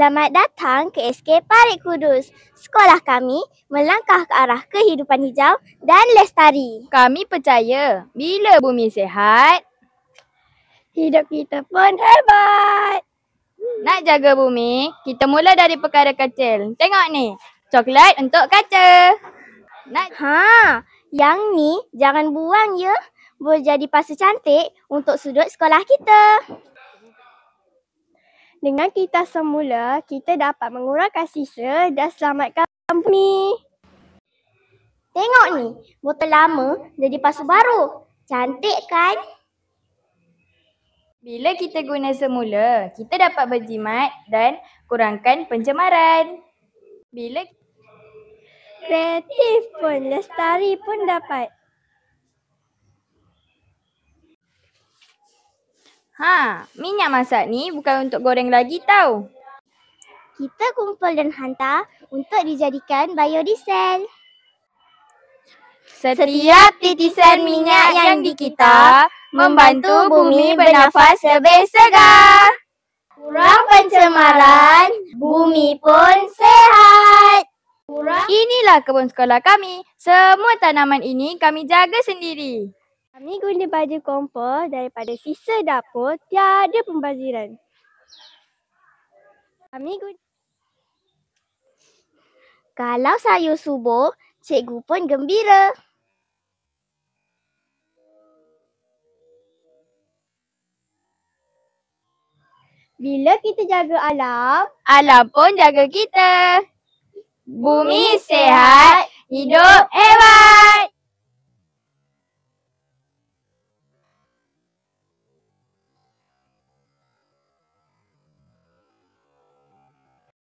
Selamat datang ke SK Parit Kudus. Sekolah kami melangkah ke arah kehidupan hijau dan lestari. Kami percaya bila bumi sihat, hidup kita pun hebat. Nak jaga bumi, kita mula dari perkara kecil. Tengok ni, coklat untuk kaca. Yang ni jangan buang ya. Boleh jadi pasta cantik untuk sudut sekolah kita. Dengan kita semula, kita dapat mengurangkan sisa dan selamatkan bumi. Tengok ni, botol lama jadi pasu baru. Cantik kan? Bila kita guna semula, kita dapat berjimat dan kurangkan pencemaran. Bila kreatif pun, lestari pun dapat. Minyak masak ni bukan untuk goreng lagi tau. Kita kumpul dan hantar untuk dijadikan biodiesel. Setiap titisan minyak yang dikita membantu bumi bernafas lebih segar. Kurang pencemaran, bumi pun sehat. Inilah kebun sekolah kami. Semua tanaman ini kami jaga sendiri. Kami guna baju kompos daripada sisa dapur, tiada pembaziran. Kalau sayur subur, cikgu pun gembira. Bila kita jaga alam, alam pun jaga kita. Bumi sihat, hidup hebat.